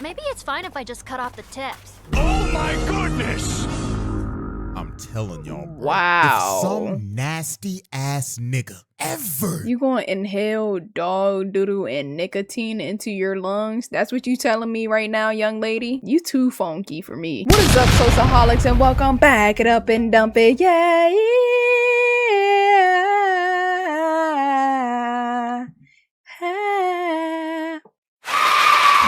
Maybe it's fine if I just cut off the tips. Oh my goodness! I'm telling y'all, bro. Wow. If some nasty ass nigga ever. You gonna inhale dog doodle and nicotine into your lungs? That's what you telling me right now, young lady? You too funky for me. What is up, Sociaholics, and welcome back. It up and dump it, yeah.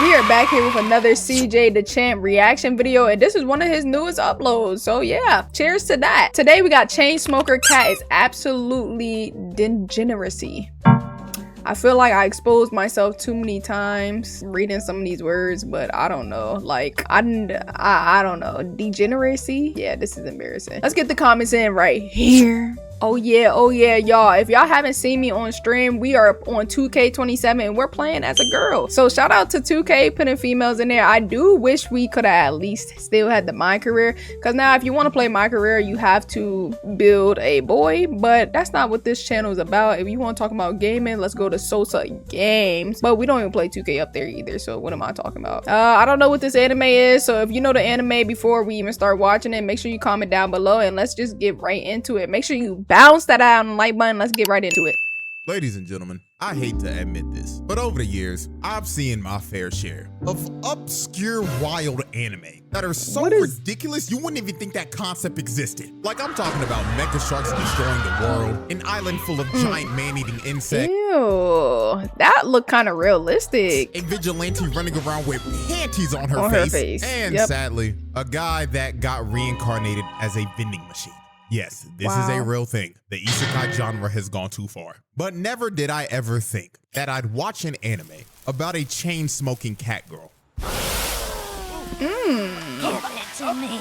We are back here with another CJDaChamp reaction video, and this is one of his newest uploads. So yeah, cheers to that. Today we got Chainsmoker Cat is absolutely degeneracy. I feel like I exposed myself too many times reading some of these words, but I don't know. Like, I don't know. Degeneracy? Yeah, this is embarrassing. Let's get the comments in right here. Oh yeah, y'all. If y'all haven't seen me on stream, we are on 2K27 and we're playing as a girl. So shout out to 2K putting females in there. I do wish we could have at least still had the My Career, because now if you want to play My Career, you have to build a boy, but that's not what this channel is about. If you want to talk about gaming, let's go to Sosa Games, but we don't even play 2K up there either, so what am I talking about? I don't know what this anime is, so if you know the anime before we even start watching it, make sure you comment down below and let's just get right into it. Make sure you bounce that out on the like button. Let's get right into it. Ladies and gentlemen, I hate to admit this, but over the years, I've seen my fair share of obscure, wild anime that are so ridiculous you wouldn't even think that concept existed. Like, I'm talking about mecha sharks destroying the world, an island full of giant man-eating insects. Ew, that looked kind of realistic. A vigilante running around with panties on her face. And sadly, a guy that got reincarnated as a vending machine. Yes, this is a real thing. The isekai genre has gone too far. But never did I ever think that I'd watch an anime about a chain-smoking cat girl. Give it to me.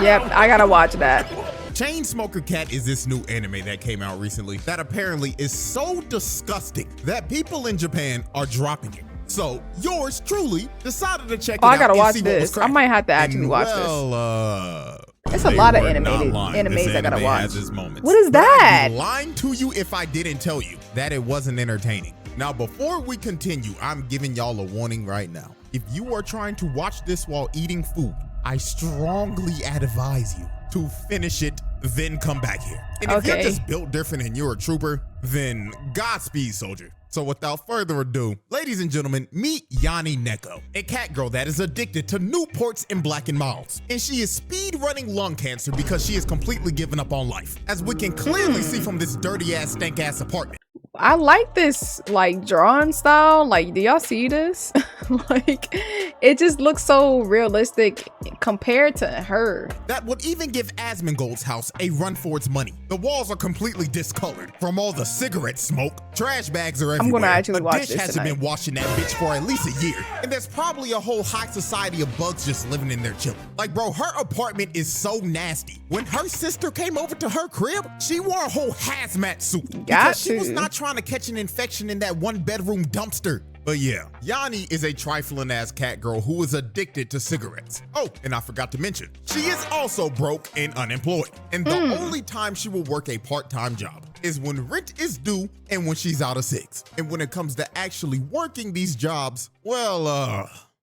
Yep, I gotta watch that. Chainsmoker Cat is this new anime that came out recently that apparently is so disgusting that people in Japan are dropping it. So yours truly decided to check it out. I gotta watch this. I might have to actually watch this. It's a lot of animes I gotta watch. What is that? I'd be lying to you if I didn't tell you that it wasn't entertaining. Now, before we continue, I'm giving y'all a warning right now. If you are trying to watch this while eating food, I strongly advise you to finish it, then come back here. And if you're just built different and you're a trooper, then Godspeed, soldier. So without further ado, ladies and gentlemen, meet Yanni Neko, a cat girl that is addicted to Newports and Black & Milds. And she is speed running lung cancer because she has completely given up on life, as we can clearly see from this dirty ass, stank ass apartment. I like this like drawing style. Like, do y'all see this? Like, it just looks so realistic compared to her. That would even give Asmongold's house a run for its money. The walls are completely discolored from all the cigarette smoke. Trash bags are everywhere. I'm gonna actually watch this dish hasn't been washing that bitch for at least a year. And there's probably a whole high society of bugs just living in there chilling. Like, bro, her apartment is so nasty. When her sister came over to her crib, she wore a whole hazmat suit because she was not trying to catch an infection in that one bedroom dumpster. But yeah, Yanni is a trifling ass cat girl who is addicted to cigarettes. Oh, and I forgot to mention, she is also broke and unemployed. And the only time she will work a part-time job is when rent is due and when she's out of six. And when it comes to actually working these jobs, well,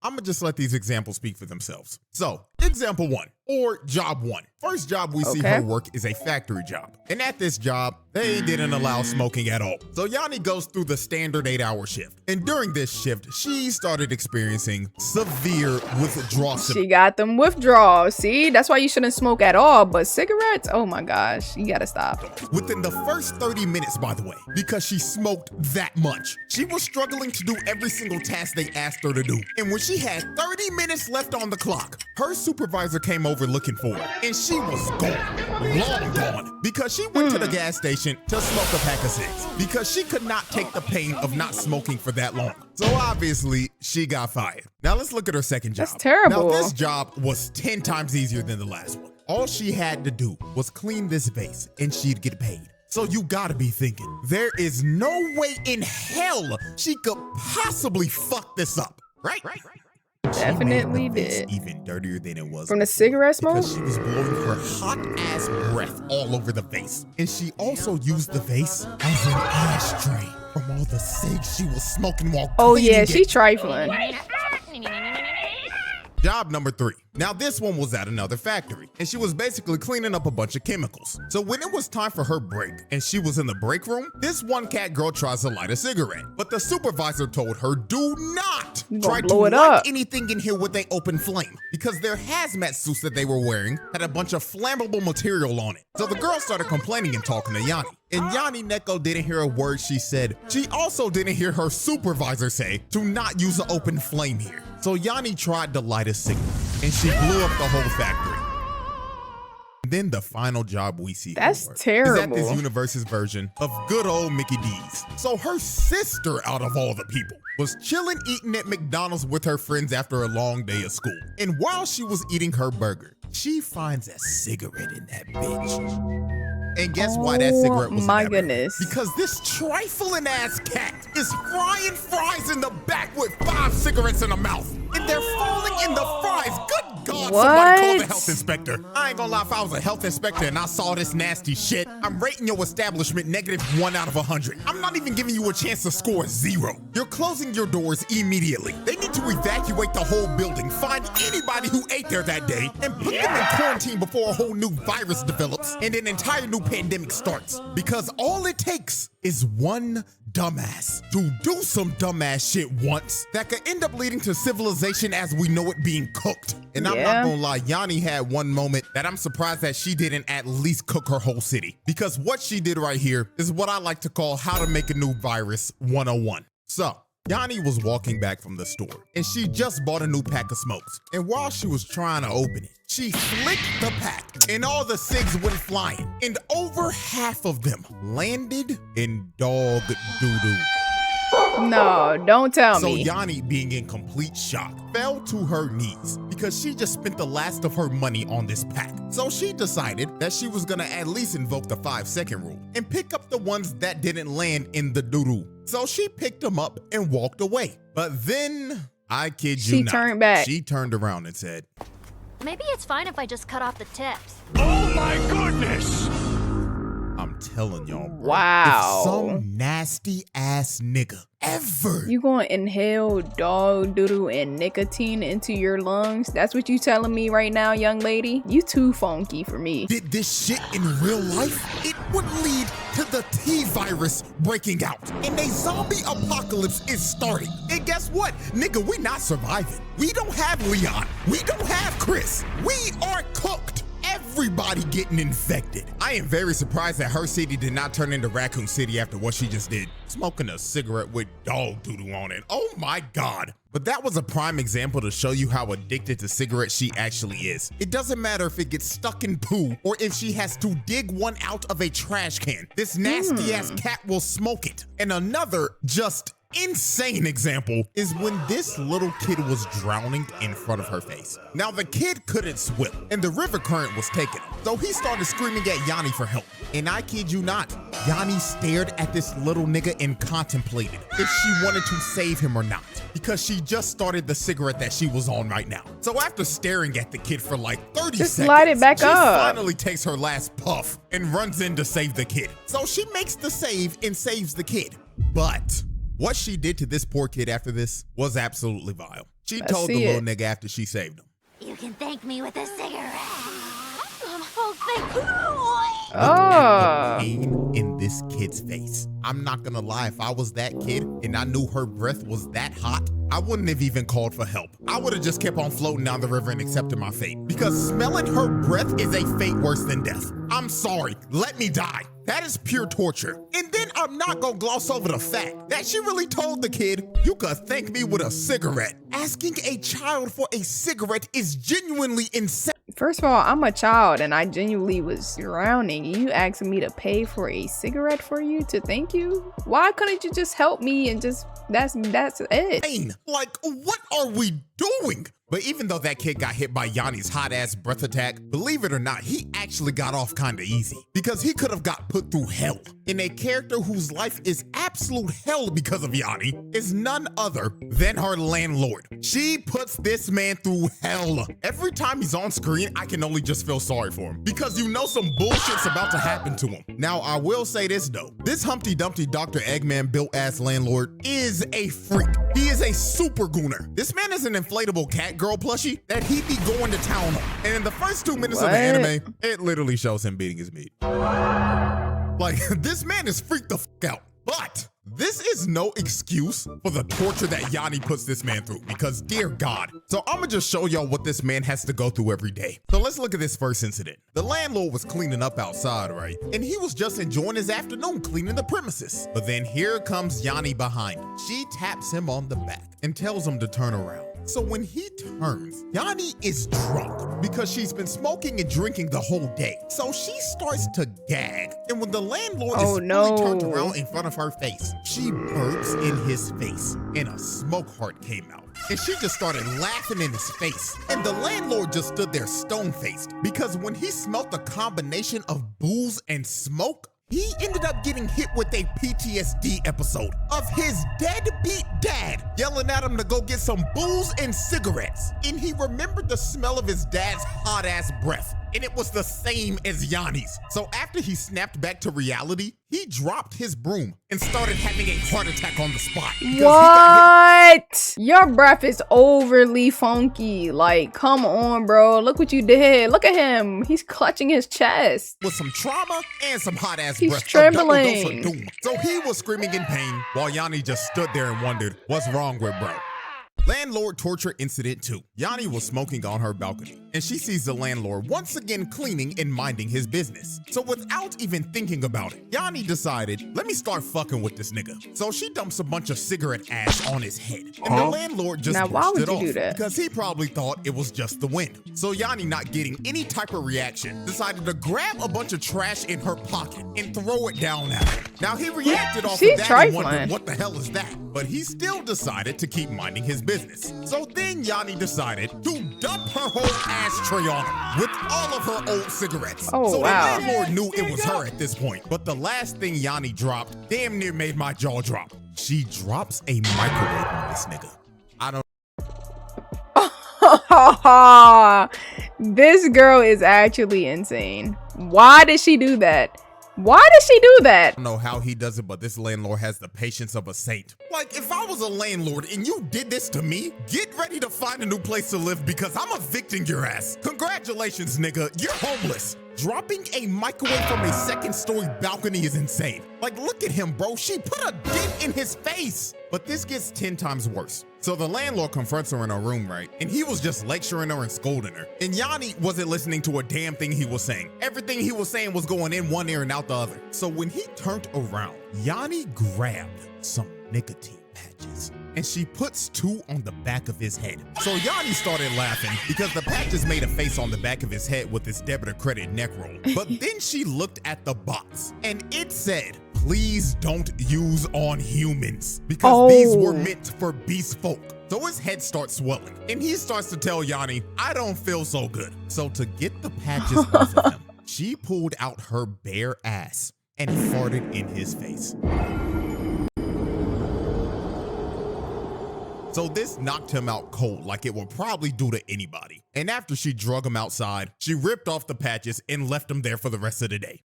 I'm gonna just let these examples speak for themselves. So, example one, or job one. First job we see her work is a factory job. And at this job, they didn't allow smoking at all. So Yanni goes through the standard 8-hour shift. And during this shift, she started experiencing severe withdrawal. She got them withdrawals. See, that's why you shouldn't smoke at all. But cigarettes, oh my gosh, you gotta stop. Within the first 30 minutes, by the way, because she smoked that much. She was struggling to do every single task they asked her to do. And when she had 30 minutes left on the clock, her supervisor came over looking for her. And she was gone, long gone, because she went to the gas station to smoke a pack of cigs because she could not take the pain of not smoking for that long. So obviously, she got fired. Now let's look at her second job. That's terrible. Now this job was 10 times easier than the last one. All she had to do was clean this vase and she'd get paid. So you gotta be thinking, there is no way in hell she could possibly fuck this up, right? Definitely did. Even dirtier than it was from the cigarette smoke. Because she was blowing her hot ass breath all over the vase, and she also used the vase as an ashtray from all the cigs she was smoking while. Oh yeah, she trifling. Job number 3. Now this one was at another factory, and she was basically cleaning up a bunch of chemicals. So when it was time for her break, and she was in the break room, this one cat girl tries to light a cigarette. But the supervisor told her, do not try to light anything in here with an open flame, because their hazmat suits that they were wearing had a bunch of flammable material on it. So the girl started complaining and talking to Yanni. And Yanni Neko didn't hear a word she said. She also didn't hear her supervisor say to not use an open flame here. So Yanni tried to light a cigarette, and she blew up the whole factory. And then the final job we see That's terrible. is at this universe's version of good old Mickey D's. So her sister, out of all the people, was chilling eating at McDonald's with her friends after a long day of school. And while she was eating her burger, she finds a cigarette in that bitch. And guess why that cigarette was in that burger? Because this trifling ass cat is frying fries in the back with 5 cigarettes in her mouth. And they're falling in the fries. Good God, somebody call the health inspector. I ain't gonna lie, if I was a health inspector and I saw this nasty shit, I'm rating your establishment -1 out of 100. I'm not even giving you a chance to score 0. You're closing your doors immediately. They need to evacuate the whole building, find anybody who ate there that day, and put them in quarantine before a whole new virus develops and an entire new pandemic starts. Because all it takes is one dumbass to do some dumbass shit once that could end up leading to civilization as we know it being cooked. And I'm not gonna lie, Yanni had one moment that I'm surprised that she didn't at least cook her whole city. Because what she did right here is what I like to call how to make a new virus 101. So, Yanni was walking back from the store, and she just bought a new pack of smokes. And while she was trying to open it, she flicked the pack, and all the cigs went flying, and over half of them landed in dog doo-doo. No, don't tell me. So Yanni, being in complete shock, fell to her knees because she just spent the last of her money on this pack. So she decided that she was gonna at least invoke the 5-second rule and pick up the ones that didn't land in the doo-doo. So she picked them up and walked away. But then, I kid you not, she turned back. She turned around and said, Maybe it's fine if I just cut off the tips. Oh my goodness! I'm telling y'all, bro, wow. if some nasty ass nigga ever. You gonna inhale dog doodle and nicotine into your lungs? That's what you telling me right now, young lady? You too funky for me. Did this shit in real life? It would lead to the T-virus breaking out. And a zombie apocalypse is starting. And guess what? Nigga, we not surviving. We don't have Leon. We don't have Chris. We are cooked. Everybody getting infected. I am very surprised that her city did not turn into Raccoon City after what she just did. Smoking a cigarette with dog doodle on it. Oh my God. But that was a prime example to show you how addicted to cigarettes she actually is. It doesn't matter if it gets stuck in poo or if she has to dig one out of a trash can. This nasty ass cat will smoke it. And another just insane example is when this little kid was drowning in front of her face. Now the kid couldn't swim and the river current was taking him. So he started screaming at Yanni for help. And I kid you not, Yanni stared at this little nigga and contemplated if she wanted to save him or not, because she just started the cigarette that she was on right now. So after staring at the kid for like 30 just seconds, light it back she up. finally takes her last puff and runs in to save the kid. So she makes the save and saves the kid. But what she did to this poor kid after this was absolutely vile. She told the little nigga after she saved him, You can thank me with a cigarette. Oh, thank you. The pain in this kid's face. I'm not gonna lie, if I was that kid and I knew her breath was that hot, I wouldn't have even called for help. I would have just kept on floating down the river and accepted my fate. Because smelling her breath is a fate worse than death. I'm sorry, let me die. That is pure torture. And then I'm not gonna gloss over the fact that she really told the kid, you could thank me with a cigarette. Asking a child for a cigarette is genuinely insane. First of all, I'm a child and I genuinely was drowning. You asking me to pay for a cigarette for you to thank you? Why couldn't you just help me and just, that's it? Like, what are we doing? But even though that kid got hit by Yanni's hot ass breath attack, believe it or not, he actually got off kinda easy because he could have got put through hell. And a character whose life is absolute hell because of Yanni is none other than her landlord. She puts this man through hell. Every time he's on screen, I can only just feel sorry for him because you know some bullshit's about to happen to him. Now, I will say this though. This Humpty Dumpty Dr. Eggman built ass landlord is a freak. He is a super gooner. This man is an inflatable cat girl plushie that he be going to town on. And in the first 2 minutes of the anime, it literally shows him beating his meat. Like, this man is freaked the fuck out. But this is no excuse for the torture that Yanni puts this man through because, dear God. So I'm gonna just show y'all what this man has to go through every day. So let's look at this first incident. The landlord was cleaning up outside, right? And he was just enjoying his afternoon cleaning the premises. But then here comes Yanni behind him. She taps him on the back and tells him to turn around. So when he turns, Yanni is drunk because she's been smoking and drinking the whole day. So she starts to gag. And when the landlord is fully turned around in front of her face, she burps in his face and a smoke heart came out. And she just started laughing in his face. And the landlord just stood there stone-faced because when he smelt the combination of booze and smoke, he ended up getting hit with a PTSD episode of his deadbeat dad yelling at him to go get some booze and cigarettes. And he remembered the smell of his dad's hot-ass breath, and it was the same as Yanni's. So after he snapped back to reality, he dropped his broom and started having a heart attack on the spot. What? Your breath is overly funky. Like, come on, bro. Look what you did. Look at him. He's clutching his chest. With some trauma and some hot-ass He's breath. trembling. A double dose of doom. So he was screaming in pain while Yanni just stood there and wondered, what's wrong with bro? Landlord torture incident 2. Yanni was smoking on her balcony, and she sees the landlord once again cleaning and minding his business. So without even thinking about it, Yanni decided, let me start fucking with this nigga. So she dumps a bunch of cigarette ash on his head, and the landlord just brushed it off because he probably thought it was just the wind. So Yanni, not getting any type of reaction, decided to grab a bunch of trash in her pocket and throw it down at her. Now he reacted off of that and wondered what the hell is that, but he still decided to keep minding his business. So then Yanni decided to dump her whole ashtray on him with all of her old cigarettes. So the landlord knew it was her at this point. But the last thing Yanni dropped damn near made my jaw drop. She drops a microwave on this nigga. I don't. This girl is actually insane. Why did she do that? Why did she do that? I don't know how he does it, but this landlord has the patience of a saint. Like, if I was a landlord and you did this to me, get ready to find a new place to live because I'm evicting your ass. Congratulations, nigga. You're homeless. Dropping a microwave from a second-story balcony is insane. Like, look at him, bro. She put a dent in his face. But this gets 10 times worse. So the landlord confronts her in her room, right? And he was just lecturing her and scolding her. And Yanni wasn't listening to a damn thing he was saying. Everything he was saying was going in one ear and out the other. So when he turned around, Yanni grabbed some nicotine patches and she puts 2 on the back of his head. So Yanni started laughing because the patches made a face on the back of his head with his debit or credit neck roll. But then she looked at the box and it said, please don't use on humans because these were meant for beast folk. So his head starts swelling and he starts to tell Yanni, I don't feel so good. So to get the patches off of him, she pulled out her bare ass and farted in his face. So this knocked him out cold like it would probably do to anybody. And after she drug him outside, she ripped off the patches and left him there for the rest of the day.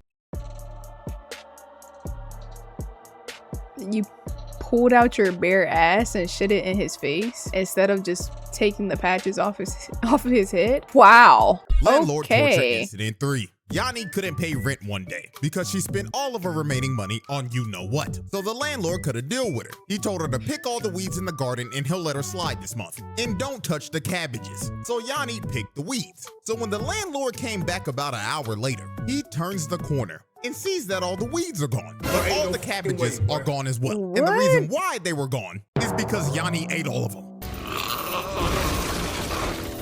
You pulled out your bare ass and shit it in his face instead of just taking the patches off of his head? Wow. Landlord torture incident 3. Yanni couldn't pay rent one day because she spent all of her remaining money on you-know-what. So the landlord cut a deal with her. He told her to pick all the weeds in the garden and he'll let her slide this month. And don't touch the cabbages. So Yanni picked the weeds. So when the landlord came back about an hour later, he turns the corner and sees that all the weeds are gone, but all the cabbages are gone as well. And the reason why they were gone is because Yanni ate all of them.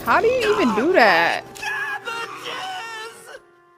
How do you even do that?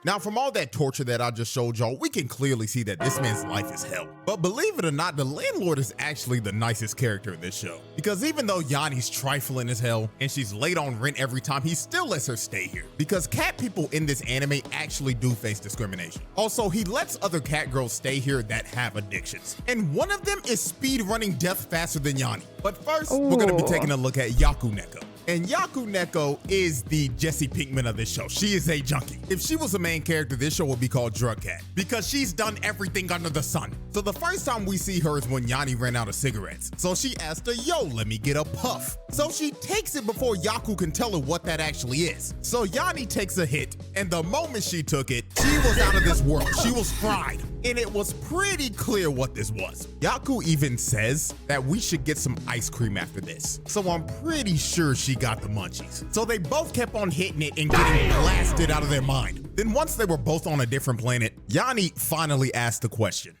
Now, from all that torture that I just showed y'all, we can clearly see that this man's life is hell. But believe it or not, the landlord is actually the nicest character in this show. Because even though Yanni's trifling as hell and she's late on rent every time, he still lets her stay here. Because cat people in this anime actually do face discrimination. Also, he lets other cat girls stay here that have addictions. And one of them is speed running death faster than Yanni. But first, we're gonna be taking a look at Yaku-Neko. And Yaku-Neko is the Jesse Pinkman of this show. She is a junkie. If she was a main character, this show would be called Drug Cat because she's done everything under the sun. So the first time we see her is when Yanni ran out of cigarettes. So she asked her, yo, let me get a puff. So she takes it before Yaku can tell her what that actually is. So Yanni takes a hit, and the moment she took it, she was out of this world. She was fried. And it was pretty clear what this was. Yaku even says that we should get some ice cream after this. So I'm pretty sure she got the munchies. So they both kept on hitting it and getting blasted out of their mind. Then once they were both on a different planet, Yanni finally asked the question.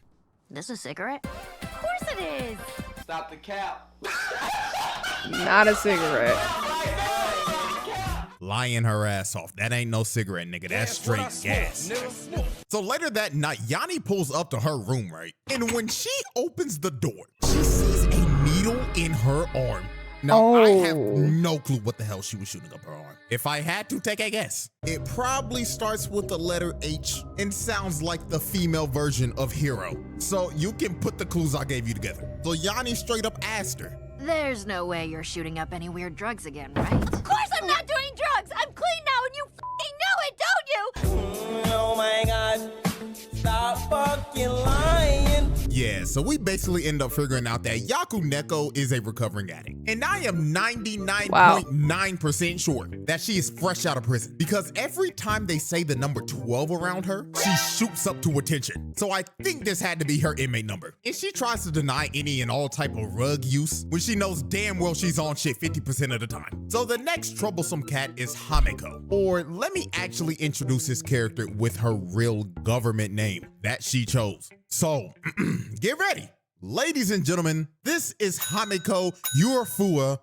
This a cigarette? Of course it is. Stop the cap. Not a cigarette. Lying her ass off. That ain't no cigarette, nigga. That's straight gas. So later that night, Yanni pulls up to her room, right? And when she opens the door, she sees a needle in her arm. Now, I have no clue what the hell she was shooting up her arm. If I had to take a guess, it probably starts with the letter H and sounds like the female version of hero. So you can put the clues I gave you together. So Yanni straight up asked her, There's no way you're shooting up any weird drugs again, right? Of course I'm not doing drugs! I'm clean now and you f***ing know it, don't you? Oh my god. Stop fucking lying. Yeah, so we basically end up figuring out that Yaku-Neko is a recovering addict. And I am 99.9% sure that she is fresh out of prison because every time they say the number 12 around her, she shoots up to attention. So I think this had to be her inmate number. And she tries to deny any and all type of rug use when she knows damn well she's on shit 50% of the time. So the next troublesome cat is Hameko. Or let me actually introduce this character with her real government name that she chose. So, get ready. Ladies and gentlemen, this is Hameko Urafua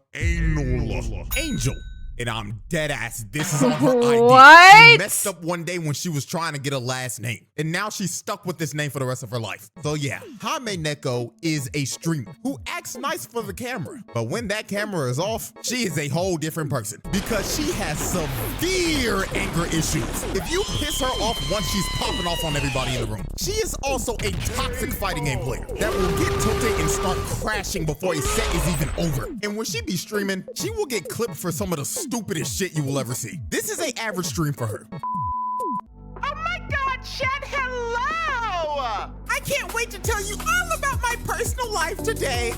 Angel. And I'm dead ass. This is on her ID. What? She messed up one day when she was trying to get a last name. And now she's stuck with this name for the rest of her life. So yeah, Hameko is a streamer who acts nice for the camera. But when that camera is off, she is a whole different person because she has severe anger issues. If you piss her off once, she's popping off on everybody in the room. She is also a toxic fighting game player that will get tilted and start crashing before a set is even over. And when she be streaming, she will get clipped for some of the stupidest shit you will ever see. This is an average stream for her. Oh my god, chat, hello! I can't wait to tell you all about my personal life today.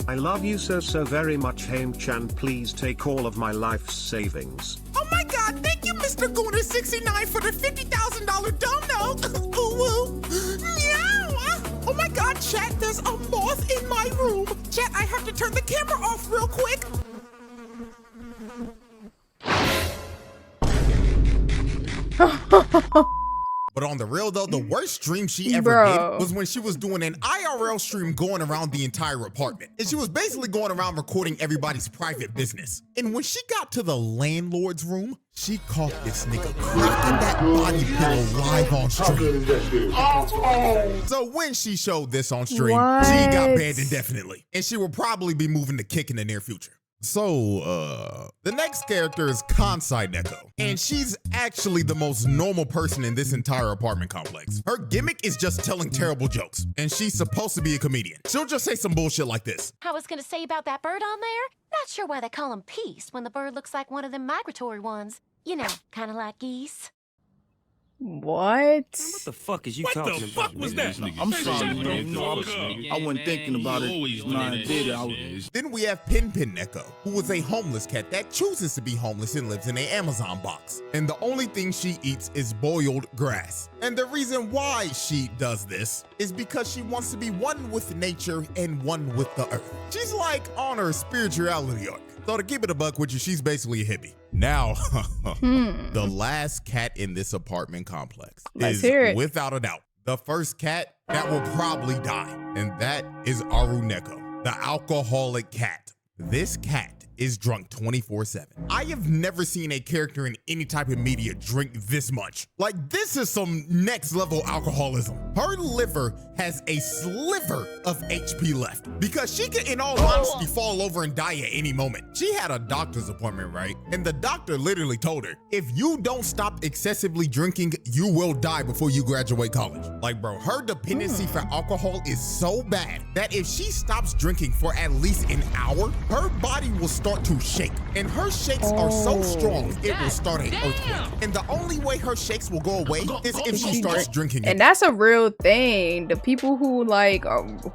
I love you so very much, Haim-chan. Please take all of my life savings. Oh my god, thank you, Mr. Gooner69 for the $50,000 dono. Ooh, woo. Meow. Oh my god, chat, there's a moth in my room. Chat, I have to turn the camera off real quick. But on the real though, the worst stream she ever did was when she was doing an IRL stream going around the entire apartment. And she was basically going around recording everybody's private business. And when she got to the landlord's room, she caught this nigga cracking that body pillow live on stream. So when she showed this on stream, she got banned indefinitely. And she will probably be moving to Kick in the near future. So, the next character is Kansai Neko, and she's actually the most normal person in this entire apartment complex. Her gimmick is just telling terrible jokes, and she's supposed to be a comedian. She'll just say some bullshit like this. I was gonna say about that bird on there, not sure why they call him Peace when the bird looks like one of them migratory ones. You know, kind of like geese. What? What the fuck is you What talking the about? fuck was that? I'm sorry, man. I wasn't thinking about it when I did it. Then we have Pin Neko, who is a homeless cat that chooses to be homeless and lives in an Amazon box. And the only thing she eats is boiled grass. And the reason why she does this is because she wants to be one with nature and one with the earth. She's like on her spirituality arc. So to keep it a buck with you, she's basically a hippie. Now, the last cat in this apartment complex is, without a doubt, the first cat that will probably die. And that is Aru Neko, the alcoholic cat. This cat is drunk 24/7. I have never seen a character in any type of media drink this much. Like, this is some next level alcoholism. Her liver has a sliver of HP left because she could, in all honesty, fall over and die at any moment. She had a doctor's appointment, right? And the doctor literally told her, if you don't stop excessively drinking, you will die before you graduate college. Like, bro, her dependency for alcohol is so bad that if she stops drinking for at least an hour, her body will start to shake. And her shakes are so strong, it will start an earthquake. And the only way her shakes will go away is if she starts drinking. And that's a real thing. The people who like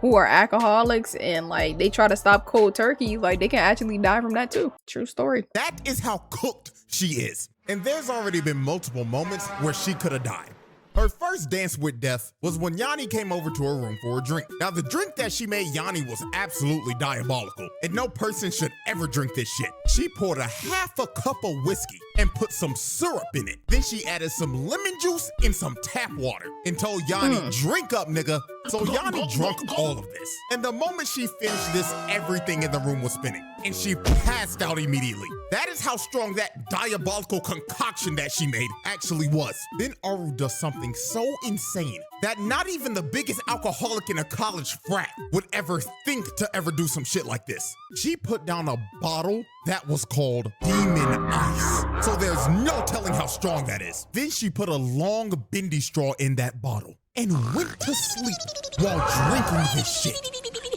who are alcoholics and like they try to stop cold turkey, like they can actually die from that too. True story. That is how cooked she is. And there's already been multiple moments where she could have died. Her first dance with death was when Yanni came over to her room for a drink. Now, the drink that she made Yanni was absolutely diabolical, and no person should ever drink this shit. She poured half a cup of whiskey and put some syrup in it. Then she added some lemon juice and some tap water and told Yanni, drink up, nigga. So Yanni drunk all of this. And the moment she finished this, everything in the room was spinning, and she passed out immediately. That is how strong that diabolical concoction that she made actually was. Then Aru does something so insane that not even the biggest alcoholic in a college frat would ever think to ever do some shit like this. She put down a bottle that was called Demon Ice. So there's no telling how strong that is. Then she put a long bendy straw in that bottle and went to sleep while drinking this shit.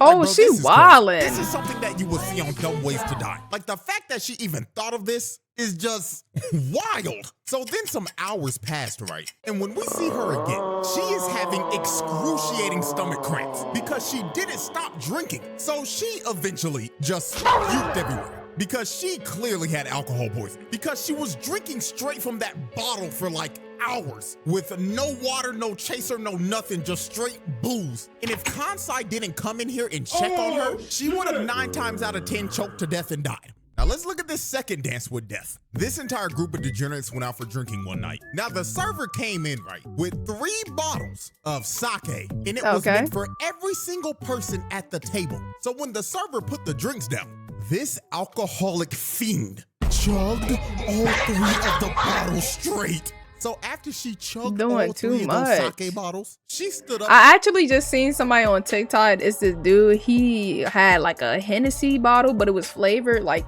Oh, bro, she wildin'. This is something that you would see on Dumb Ways to Die. Like, the fact that she even thought of this is just wild. So then some hours passed, right? And when we see her again, she is having excruciating stomach cramps because she didn't stop drinking. So she eventually just puked everywhere because she clearly had alcohol poisoning because she was drinking straight from that bottle for like hours with no water, no chaser, no nothing, just straight booze. And if Kansai didn't come in here and check on her, she would have 9 times out of 10 choked to death and died. Now let's look at this second dance with death. This entire group of degenerates went out for drinking one night. Now the server came in, right, with 3 bottles of sake, and it was meant for every single person at the table. So when the server put the drinks down, this alcoholic fiend chugged all 3 of the bottles straight. So after she chugged all 3 of those sake bottles, she stood up. I actually just seen somebody on TikTok. It's this dude. He had like a Hennessy bottle, but it was flavored like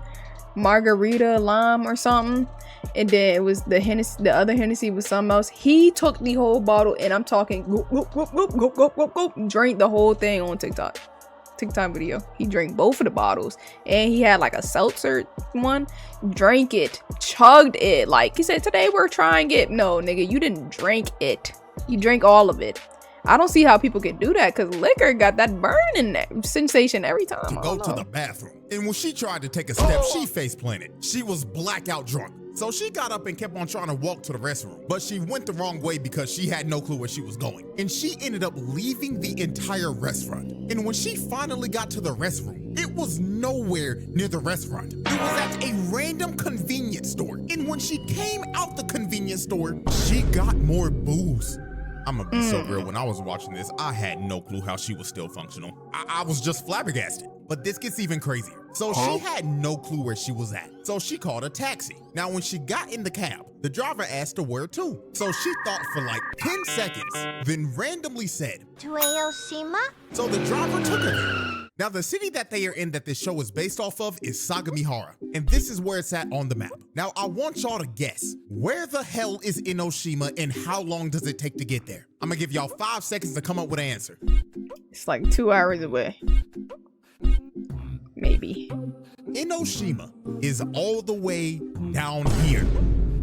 margarita lime or something. And then it was the Hennessy, the other Hennessy was something else. He took the whole bottle, and I'm talking drank the whole thing on TikTok video. He drank both of the bottles, and he had like a seltzer one, drank it, chugged it. Like he said, today we're trying it. No, nigga, you didn't drink it. You drank all of it. I don't see how people can do that because liquor got that burning sensation every time. To go to the bathroom. And when she tried to take a step, she face planted. She was blackout drunk. So she got up and kept on trying to walk to the restroom, but she went the wrong way because she had no clue where she was going. And she ended up leaving the entire restaurant. And when she finally got to the restroom, it was nowhere near the restaurant. It was at a random convenience store. And when she came out the convenience store, she got more booze. I'm gonna be so real, when I was watching this, I had no clue how she was still functional. I was just flabbergasted. But this gets even crazier. So she had no clue where she was at. So she called a taxi. Now when she got in the cab, the driver asked her where to. So she thought for like 10 seconds, then randomly said, to Aoshima? So the driver took her there. Now the city that they are in that this show is based off of is Sagamihara. And this is where it's at on the map. Now I want y'all to guess, where the hell is Enoshima and how long does it take to get there? I'm gonna give y'all 5 seconds to come up with an answer. It's like 2 hours away. Maybe. Enoshima is all the way down here.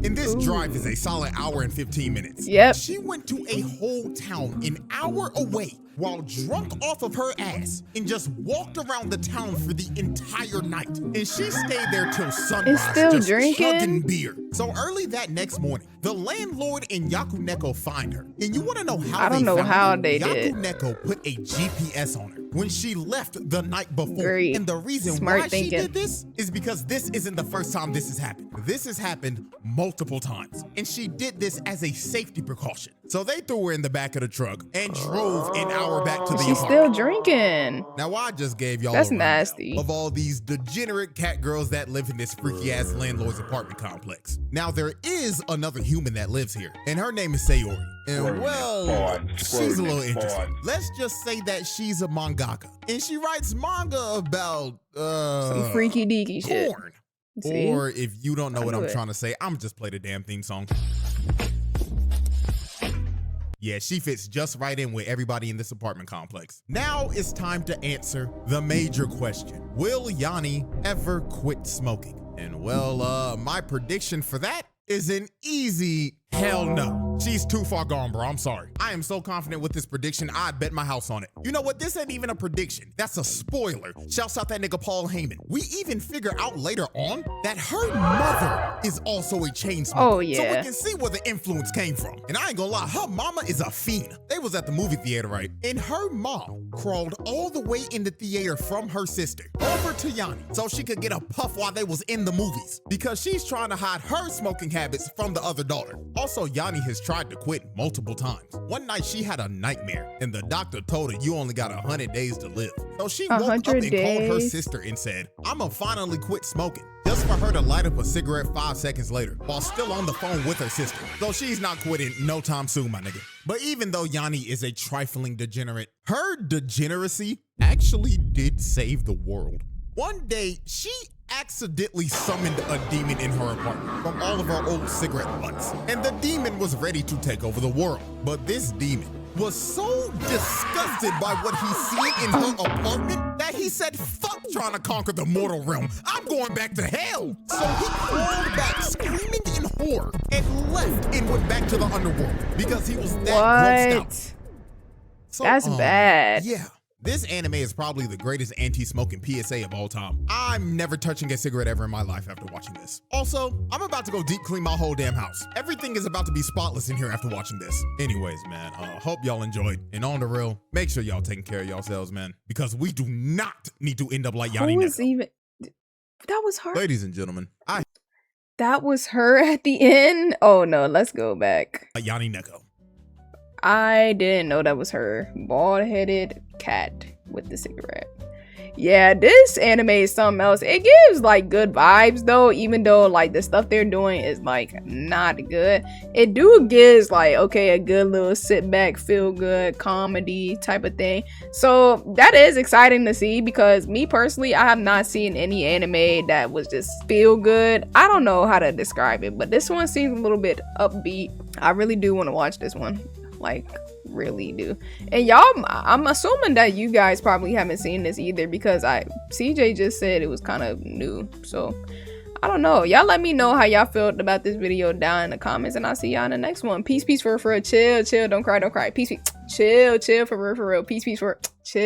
And this drive is a solid hour and 15 minutes. Yep. She went to a whole town an hour away while drunk off of her ass and just walked around the town for the entire night. And she stayed there till sunrise, it's still just drinking? chugging beer. So early that next morning, the landlord and Yakuneko find her. And you want to know how I don't know how they did. Yakuneko put a GPS on her. when she left the night before. Great. And the reason Smart why thinking. she did this is because this isn't the first time this has happened. This has happened multiple times. And she did this as a safety precaution. So they threw her in the back of the truck and drove an hour back to the She's apartment. still drinking. Now, I just gave y'all That's a rundown nasty. of all these degenerate cat girls that live in this freaky-ass landlord's apartment complex. Now, there is another human that lives here, and her name is Sayori. And, well, she's a little interesting. Let's just say that she's a mangaka, and she writes manga about, Some freaky deaky shit. porn. See? Or if you don't know what I'm Good. trying to say, I'm just play the damn theme song. Yeah, she fits just right in with everybody in this apartment complex. Now it's time to answer the major question. Will Yanni ever quit smoking? And well, my prediction for that is an easy hell no. She's too far gone, bro. I'm sorry. I am so confident with this prediction, I'd bet my house on it. You know what? This ain't even a prediction. That's a spoiler. Shouts out that nigga Paul Heyman. We even figure out later on that her mother is also a chain smoker. Oh, So yeah. we can see where the influence came from. And I ain't gonna lie, her mama is a fiend. They was at the movie theater, right? And her mom crawled all the way in the theater from her sister over to Yanni so she could get a puff while they was in the movies because she's trying to hide her smoking habits from the other daughter. Also, Yanni has tried to quit multiple times. One night she had a nightmare and the doctor told her you only got 100 days to live. So she woke up 100 and called her days? sister and said, I'ma finally quit smoking. Just for her to light up a cigarette 5 seconds later while still on the phone with her sister. So she's not quitting no time soon, my nigga. But even though Yanni is a trifling degenerate, her degeneracy actually did save the world. One day, she accidentally summoned a demon in her apartment from all of her old cigarette butts. And the demon was ready to take over the world. But this demon was so disgusted by what he seen in her apartment that he said, fuck trying to conquer the mortal realm. I'm going back to hell. So he crawled back screaming in horror and left and went back to the underworld because he was that grossed out. What? So, That's bad. Yeah. This anime is probably the greatest anti-smoking PSA of all time. I'm never touching a cigarette ever in my life after watching this. Also, I'm about to go deep clean my whole damn house. Everything is about to be spotless in here after watching this. Anyways, man, hope y'all enjoyed. And on the real, make sure y'all taking care of yourselves, man, because we do not need to end up like Yanni Who was Neko. even? That was her. Ladies and gentlemen, That was her at the end. Oh no, let's go back. Yanni Neko. I didn't know that was her. Bald-headed cat with the cigarette. Yeah, this anime is something else. It gives like good vibes though, even though like the stuff they're doing is like not good. It do gives like, okay, a good little sit back, feel good comedy type of thing. So that is exciting to see because me personally, I have not seen any anime that was just feel good. I don't know how to describe it, but this one seems a little bit upbeat. I really do want to watch this one. Like, really do. And y'all, I'm assuming that you guys probably haven't seen this either because CJ just said it was kind of new. So I don't know. Y'all let me know how y'all felt about this video down in the comments, and I'll see y'all in the next one. Peace, peace, for real. Chill, don't cry. Peace, peace. Chill, for real. Peace, peace, for chill.